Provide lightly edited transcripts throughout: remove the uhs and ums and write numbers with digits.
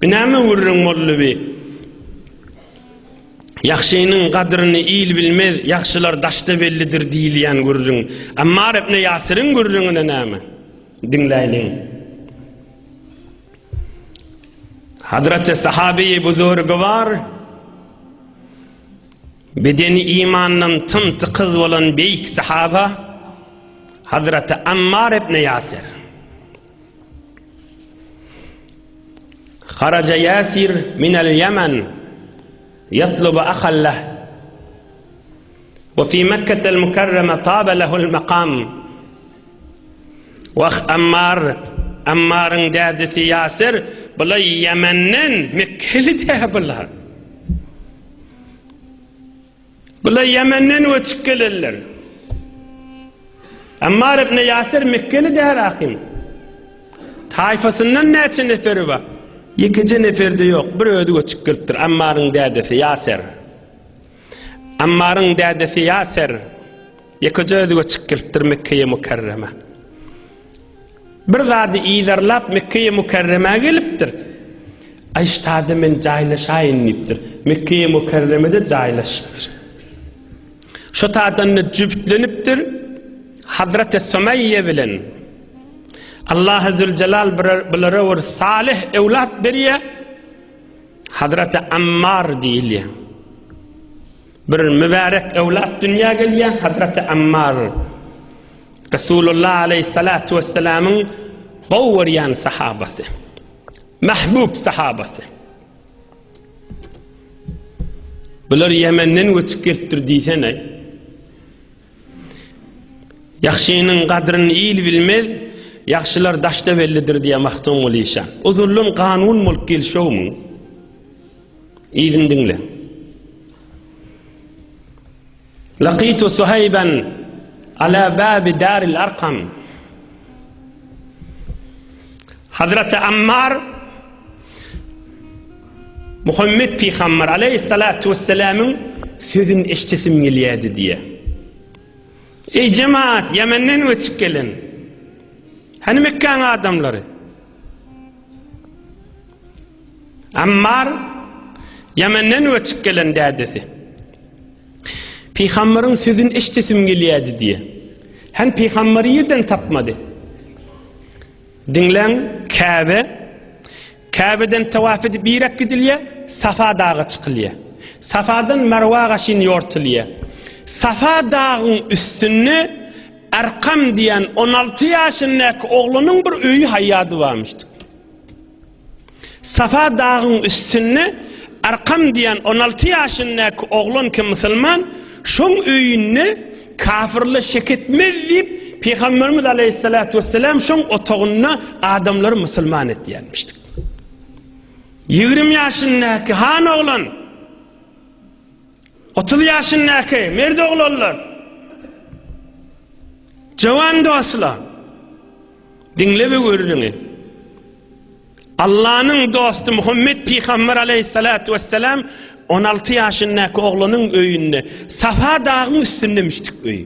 Binäme gurrun mollubi? Yaxşynyň gadryny iyl bilmez, yaxşylar daşda bellidir diýilýän gurrun. Ammar ibn Yasir'in gurrununa näme? Dinläýin. Hazreti sahabi buzurgy var. Bedeni imandan tımtı kız olan beyik sahaba Hazreti Ammar ibn Yasir. Kharaca Yasir minel Yemen يطلب أخا له وفي مكة المكرمة طاب له المقام وأخ أمار'ın dədisi Yasir bula Yemen'nin Mekkeli de bula. Bula Yemen'nin öçükkelirler. Ammar ibn Yasir Mekkeli de rakim. Tayfasından neçe neferi var? Yekici neferde yok. Bir ödü öçükkeliptir. Ammar'ın dədisi Yasir. Ammar'ın dədisi Yasir. Yekici ödü öçükkeliptir Mekke'ye Mukarreme. Bir zadi iýdarlap Mekke'ye Mukarreme gelipdir. Aýştady men jaýlaşaýyn diýipdir. Mekke'ye Mukarreme'de jaýlaşypdyr. Şo tadanny jüptlenipdir. Hazreti Sümeyye bilen Allah Zülcelal bilara bir salih evlat berýär. Hazreti Ammar diýilýär. Bir mübarek evlat dünýäge gelýär Hazreti Ammar. Resulullah aleyhissalatu vesselam'ın qowwaryan sahabası. Mahbub sahabası. Bular Yemen'den göçüp gelipdir diýsene. Yaxşynyň gadryny iyl bilmez, yaxşylar daşda bellidir diye mahtun bolýşan. Uzunlum kanun mulk gelşowmy? Iyidin dinle. Laqitu Suhayban ala babi daril Arqam. Hazreti Ammar Muhammed Peygamber aleyhissalatu vesselam'ın sözünü eşitesim gelýärdi diye. Ey cemaat, Yemen'den öçüp gelin. Hani Mekke'nin adamları? Ammar Yemen'den öçüp gelin dədesi. Peygamberin sözünü eşitesim gelýärdi diye. Hani Peygamberi yerden tapmadı. Dinlen Kabe'den tawaf edip birak gidilýär, Safa dağı çykylýar. Safadan Merwa gaşyn ýortulýar. Safa dağın üstünde Erkam diyen 16 yaşındaki oğlunun bir öýü hayadı varmıştı. Safa dağın üstünde Erkam diyen 16 yaşındaki oğlun ki Müslüman, şoň öýünde kafirle şeketmez deyip Peygamberimiz aleyhissalatu vesselam şoň otagyna adamları Müslüman etdiýärmişdi. 20 yaşındaki han oğlan 30 yaşındaki merde oğlanlar jawan dostlar dinlebe görüňi. Allah'ın dostu Muhammed Peygamber aleyhissalatu vesselam 16 yaşındaki oğlanın öýünde Safa dağının üstünde müştik öýü.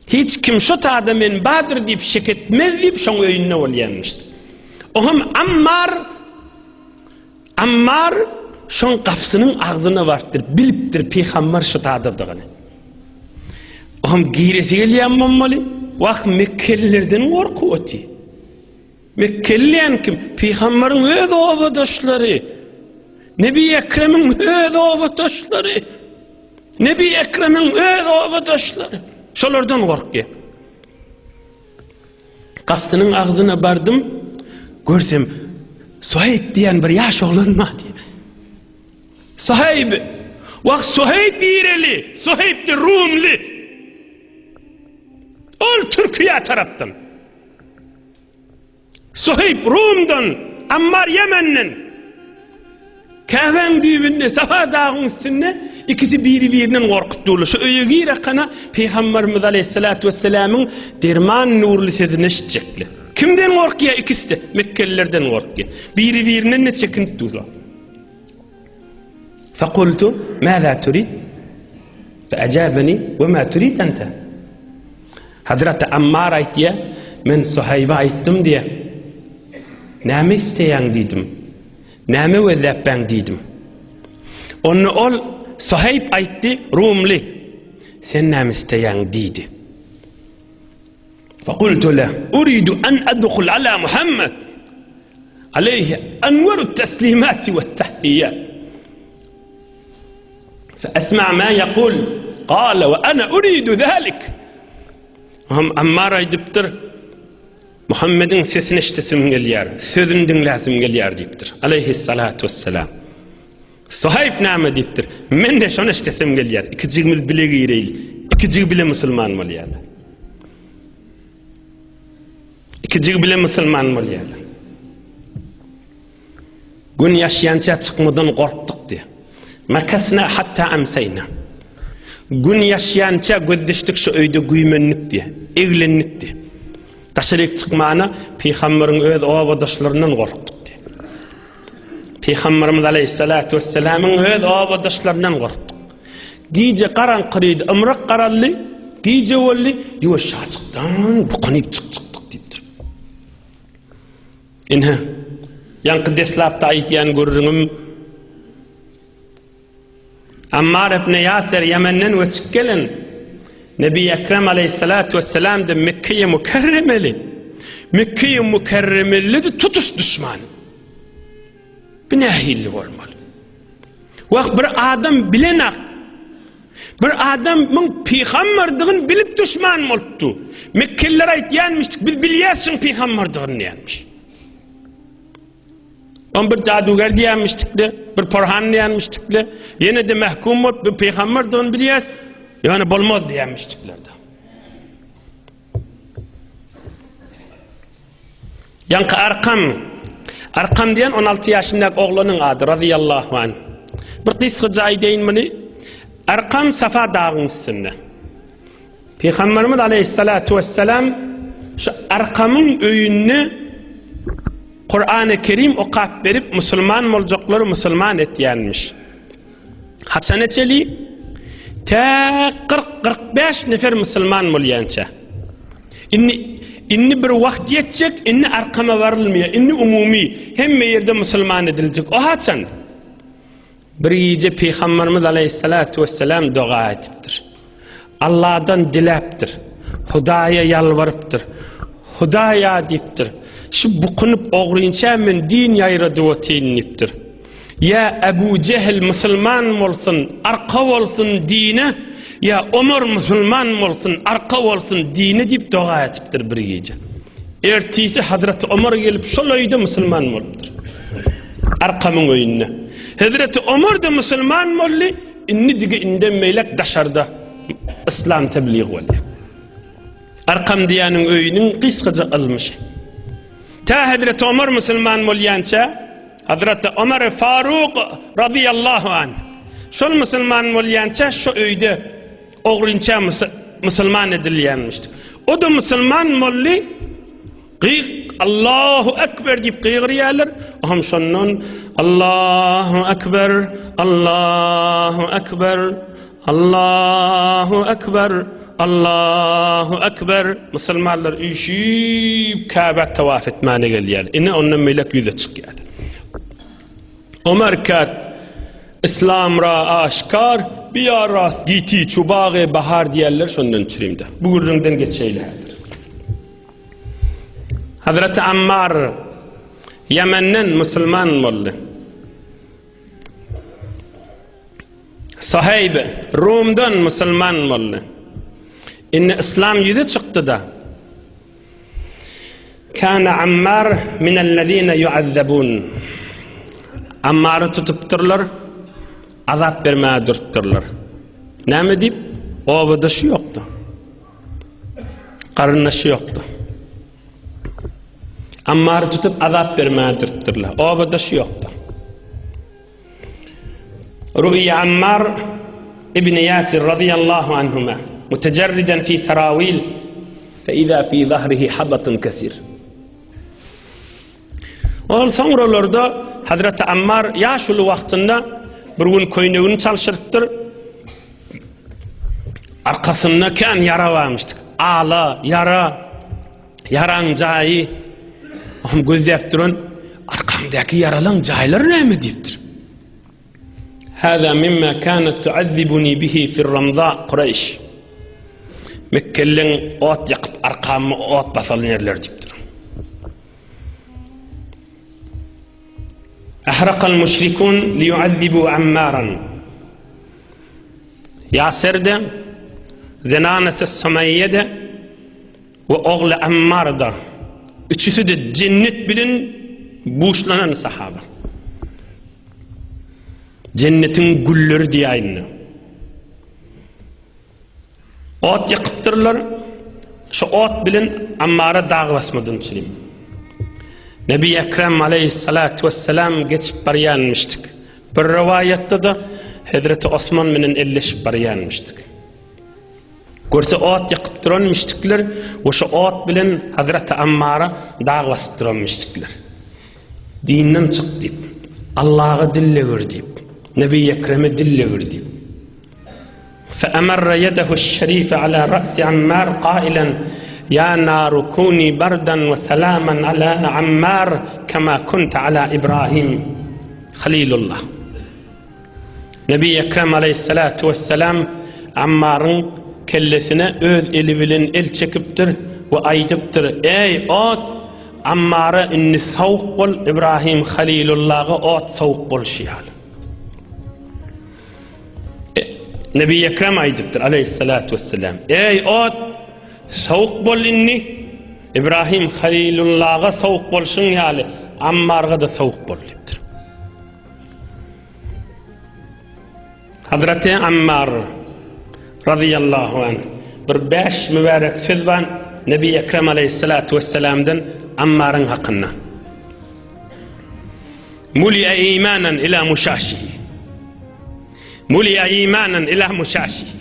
Hiç kim şu taada men Badr diýip şeketmez diýip şoň öýünde bolýanmışdy. Ohum Ammar şoň gapsynyň agzyna bardyr, bilipdir Peygamber şu taadadygyny. Ohum giresi gelýän bolmaly. Wagt Mekkelilerden gorkup öti. Mekkeliler kim? Peygamberin öz owadaşlary. Nebi Ekrem'in öz owadaşlary. Nebi Ekrem'in öz owadaşlary. Şolardan gorkdy. Gapsynyň agzyna bardım. Görsem Suhayb diyen bir yaş oğlan var diye. Suhayb. Vak Suhayb bireli. Suhayb de Rumli. Ol Türkiye taraftan. Suhayb Rum'dan. Ammar Yemen'den. Kahven düğünde Safa dağın üstünde ikisi birbirinden korkuttular. Şu öye girekana Peygamberimiz aleyhissalatu vesselam'ın derman nurlu sözünü eşitecekler. Kimden korkuyor ikisi de? Mekkelilerden korkuyor. Birbirinden ne çekintiyorlar. فقلت ماذا تريد فأجابني وما تريد أنت Hazreti Ammar aytdiye men Suhayb'a aytdım diye Näme isteýäň diýdim. Näme wezäppäň diýdim. Onu ol Suhayb aýtdy, Rumly. Sen näme isteýäň diýdi. فقلت له أريد أن أدخل على محمد عليه أنور التسليمات والتحيات فأسمع ما يقول قال وأنا أريد ذلك هم أمار يدبتر محمد'in sesini işitesim gelýär, sözüni dinläsim gelýär diýipdir. Aleyhissalatu vesselam. Suhayb näme diýipdir? Men de şonu işitesim gelýär. Ikijigimiz bile gireýil. Ikijig bile musulman bolýar. Ikijig bile musulman bolýar. Gün ýaşaýança çykmadan gorkdyk diýip. Makasna hatta amsayna. Gün ýaşaýança gözdeşdik şu öýde güýmenlik diýip, eglenlik diýip. Taşryk çykmana Peýgamberiň öz owadaşlaryndan gorkdyk diýip. Peýgamberimiz aleyhissalatu vesselamyň öz owadaşlaryndan gorkdyk. Giýje garaňqyrydy, ymrak garally, giýje bolly, ýuwaş çykdan buqanyp çykdyk diýipdir. Inha ýanky deslapda aýtýan görüňüm Ammar ibn Yasir Yemen'den göçüp gelen Nebi Ekrem aleyhissalatu vesselam de Mekke'ye mükerremeli. Mekke'ye mükerremeli de tutuş düşman. Bir nehilli olmalı. Vaq bir adam bilenak. Bir adamın peygamberdigin bilip düşman bolupdy. Mekkeliler aýtýanmyş, biz bilýärsiň peygamberdigini diýenmiş. On bir jaduger diýenmiştikle, bir porhan diýenmiştikle, ýene de mahkum bolup bir peygamberdigini bilýäs, ýani bolmaz diýenmişdiklerde. Ýanky Arqam diýen 16 ýaşyndaky oglanyň ady radiyallahu anh. Bir kysgaça aýdýanmyny? Arqam Safa dağının üstünde. Peygamberimiz aleyhissalatu vesselam şu Arqam'ın öýünni Kur'an-ı Kerim okap berip musulman boljaklary musulman etýänmiş. Haçan etjeli? Ta 40-45 nefer musulman bolýança. Inni bir wagt ýetjek, inni Arqam'a barylmaýar, inni umumy hemme ýerde musulman ediljek. O haçan? Bir gece Peygamberimiz aleyhissalatu vesselam dua etipdir. Allah'dan dileptir. Hudaya yalvarıptır. Hudaya diptir. Şu bukunup oğruyunca men din yayradı o teyiniptir. Ya Ebu Cehil musulman olsun, arka olsun dine, ya Ömer musulman olsun, arka olsun dine dip dua etipdir bir gece. Ertisi Hazreti Ömer gelip şolayda musulman olupdur. Arkamın öýünde. Hazreti Ömer de musulman molly, inni dige inden meylek daşarda İslam tebliğ boldy. Arqam diýanyň öýüniň kysgaça almışy. Ta Hazreti Ömer musulman bolýança, Hazreti Ömer Faruk radiyallahu anh. Şol musulman bolýança şu öýde oğrunça musulman edilýänmişdi. O da musulman molly, Allahu Ekber deyip qyğırýarlar. Aham şondan Allahu Ekber, Allahu Ekber, Allahu Ekber, Allahu Ekber. Musulmanlar üşüp Kabe tawaf etmäne gelýär. Ine ondan melek ýüze çykýar. Ömer kat İslam ra aşkar, biýar rast giti çubagy bahar diýerler şondan çyrimde. Bu gürrüňden geçeýlerdir. Hazreti Ammar Yemen'den musulman boldy. Suhayb Rum'dan musulman boldy. Inni İslam ýüze çykdy da. Kana Ammar minellezine yu'azzabun. Ammar'ı tutupdyrlar, azap bermäge durupdyrlar. Näme diýip? Obadaşy ýokdy. Qaryndaşy ýokdy. Ammar'ı tutup azap bermäge durupdyrlar. Obadaşy ýokdy. Ru'ya Ammar ibn Yasir radiyallahu anhuma mutajarridan fi sarawil fa idha fi zahrihi habatun kasir. Ol soňralarda Hazreti Ammar ýaşul wagtynda bir gün köýnegini çalşyrypdyr. Arkasynda kan yara barmyşdyk. Ala, yara, yaraň jaýy. Hem gözläp duran Şamdaki yaralan jaylar näme diýipdir? Hada mimma kanat tu'azzibuni bihi fi Ramza Quraysh. Mekkeliň ot ýakyp arkamy ot basalan ýerler diýipdir. أحرق المشركون ليعذبوا عمارا Yasir'de Zenanesi Sumayye'de ve oğlu Ammar'da üçüsü de cennet bilin buşlanan sahaba. Cennetin gülleri diye aynı. Ot yakıptırlar. Şu ot bilin Ammar'a dağ basmadın çilim. Nebi Ekrem aleyhissalatu vesselam geçip baryanmıştık. Bir rivayette de Hazreti Osman menen elleşip baryanmıştık. Görse ot yakıp duranmıştıklar, o şu ot bilen Hazreti Ammar'a dağ basıp duranmıştıklar. Dinden çık deyip, Allah'a dillegur deyip, Nebi Ekrem'e dillegur deyip. فَأَمَرَّ يَدَهُ الشَّرِيفَ عَلَى رَأْسِ عَمَّارِ قَائِلًا يَا نَارُ كُونِي بَرْدًا وَسَلَامًا عَلَى عَمَّارِ كَمَا كُنْتَ عَلَى إِبْرَاهِيمِ خَلِيلُ اللّٰهِ. Nebi Ekrem aleyhissalatu vesselam Ammar'ın kellesine öz eli bilen el çekiptir ve aydıptır. Ey ot, Ammar'a inni soğuk bol, İbrahim Halilullah'a ot soğuk bol şiyal. Nebi Ekrem aydıptır aleyhissalatu vesselam. Ey ot, soğuk bol inni, İbrahim Halilullah'a soğuk bolşun yali, Ammar'a da soğuk bol deyiptir. Hazreti Ammar radıyallahu anh bir 5 mübarek söz var Nebi Ekrem aleyhissalatu vesselam'dan Ammar'ın hakkında. Muli'a imanan ila muşaşihi. Muli'a imanan ila muşaşihi.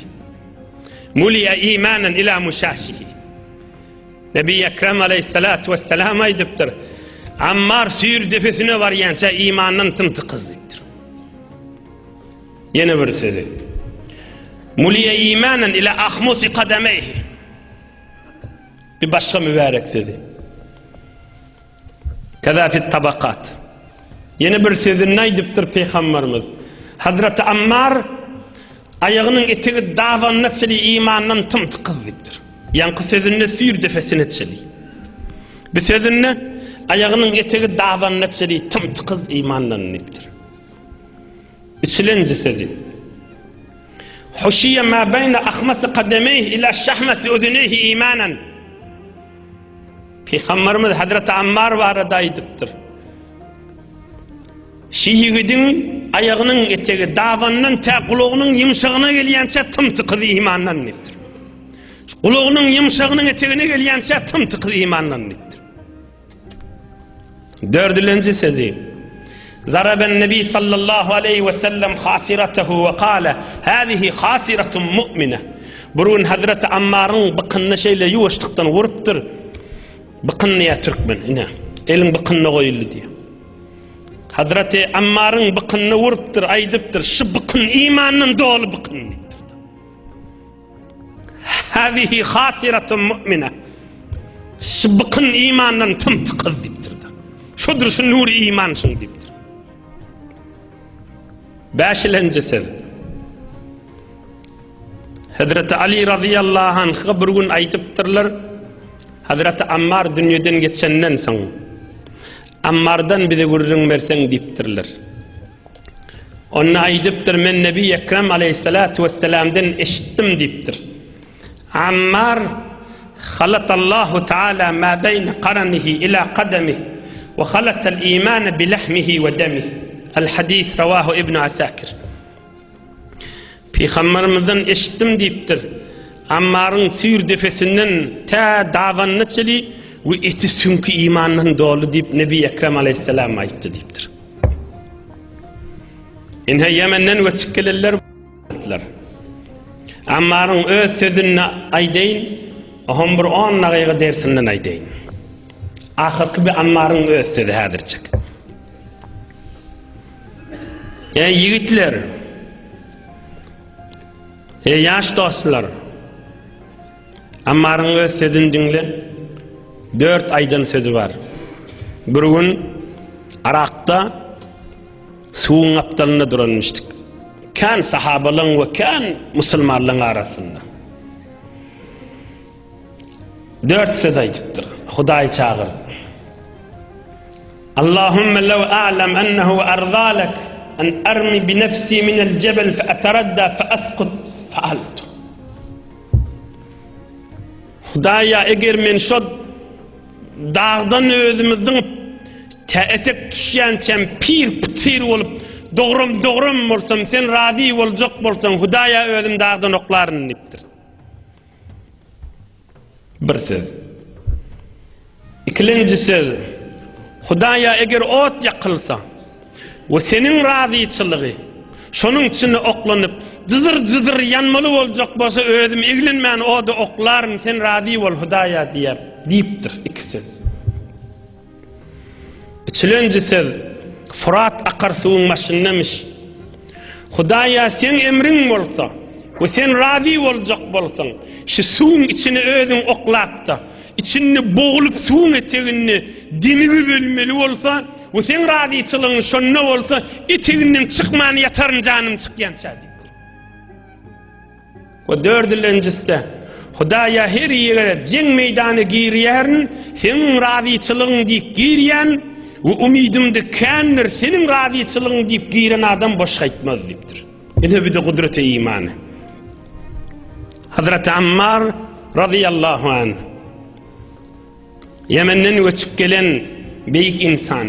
Muli'a imanan ila muşaşihi. Nebi Ekrem aleyhissalatu vesselam aydıptır. Ammar suyur defesine var yanca imanın tımtı kızıydır. Yine bir sözü. Muliye imanen ila ahmusi kademeyhi. Bir başka mübarek sözü. Keza fit tabakat. Yine bir sözü neydiptir Peygamberimiz? Hazreti Ammar ayağının etiği davanına çeli imanın tımtı kızıydır. Yankı sözünde suyur defesine çeli. Bir sözünde ayağının etiği davanına çeli tımtı kız imanın niptir. İçilenci sözü. Huşiye ma beyne ahması kademeyh ila şahmeti uduneyhi imanen. Peygamberimiz Hazreti Ammar var adaydıktır. Şihidin ayağının eteği davanının ta kuluğunun yumuşağına geliyençe tımtıkıdı imandan nettir. Kuluğunun yumuşağının eteğine geliyençe tımtıkıdı imandan nettir. Dördüncü sözü. ضرب النبي صلى الله عليه وسلم خاسرته وقال هذه خاسرة مؤمنة. Burun Hazreti Ammar'ın bıkınna şeyle yuvaştıktan vuruptur. Bıkınlıya Türkmen. Elin bıkınna koyuldu diye. Hazreti Ammar'ın bıkınna vuruptur, aydıptır. Şu bıkın imanın doğulu bıkınlıdır. هذه خاسرة مؤمنة. Şu bıkın imanın tımtıkız deyiptir. Şudur şu nuri iman şun deyiptir. Beşilinci söz. Hazreti Ali radıyallahu anh'a bir gün aytıptırlar. Hazreti Ammar dünyadan geçenden soň Ammar'dan bize gurrun versen deyiptirler. Onna aytıptır men Nebi Ekrem aleyhissalatu vesselam'dan eşittim deyiptir. Ammar khalatallahu teala ma beyne qaranihi ila qadamihi ve khalatal iman bilahmihi ve demihi. El-Hadis ravahu İbn Asakir. Peygamberimizden eşittim deyiptir. Ammar'ın suyur defesinden ta davanına çeli ve eti sünkü imanın dolu deyip Nebi Ekrem aleyhisselam ayıttı deyiptir. İnhe Yemen'den ve çıkkeleler Ammar'ın öz sözünü aydeyin, ohun bir 10 nagayga dersinden aydeyin. Ahirki bir Ammar'ın öz sözü hadircek. Ey yiğitler, ey yaş dostlar, Ammar'ın öz sözünü dinle. 4 aydan sözü var. Bir gün Arak'ta suğun aptalına duranmıştık. Kan sahabalığın ve kan musulmanlığın arasında. 4 söz aytıptır. Hudaý çağır. Allahümme lev a'lem ennehu arzalek en armi bi nefsi minel cebel fe ataradda fe asqut fa'altu. Hudaýa eger men şo dağdan özümizin etek düşýänçem pir pıtir bolup dogrum bolsam sen razi boljak bolsaň Hudaýa özüm dağdan oklaryn dipdir. Bir söz. İkinci söz. Hudaýa eger ot yakılsa ve senin raziçılığı şonun içine oklanyp jyzyr yanmaly boljak bolsa özüm eglenmän oda oklaryn sen razi bol Hudaýa diýipdir. İki söz. Üçüncü söz. Fırat akar suwun maşynnamış. Hudaýa sen emrin bolsa ve sen razi boljak bolsaň şu suwun içine özüň oklapda içinde boğulup suwun etegini dinibi bölmeli bolsa ve sen raziçylygyň şonna bolsa eteginden çykman yataryn janym çykýança diýipdir. We dördüncüsü Hudaýa her ýere jeň meýdany girýärin senin raziçylygyň diýip girýän ve umidimde kändir senin raziçylygyň diýip giren adam boş gaýtmaz diýipdir. Ene bir de kudrete imanı. Hazreti Ammar radıyallahu anh Yemen'den göçüp gelen büyük insan.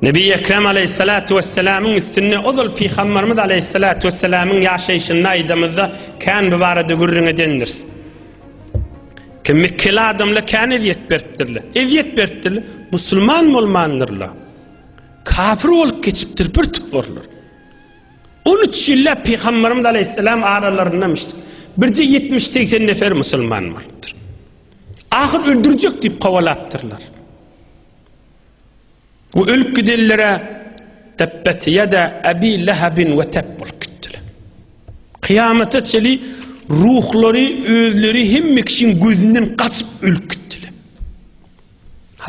Nebi Ekrem aleyhissalatu vesselam'ın üstüne odul Peygamberimiz aleyhissalatu vesselam'ın yaşayışını aydamızda kan bu barada gurrun edendir. Ki Mekkeli adamla kan eziyet berttirli. Eziyet berttirli. Musulman olmandırlar. Kafir olup geçiptir bir tük varlar. 13 yılda Peygamberimiz aleyhisselam aralarındamıştır. Birce 70-80 nefer musulman vardır. Ahir öldürecek deyip kovalaptırlar. Bu ölüp gidellere tebbet yada abi lehabin ve tebbul küttüle. Kıyamete çeli ruhları, özleri hemmekşin gözünden kaçıp ölüp küttüle.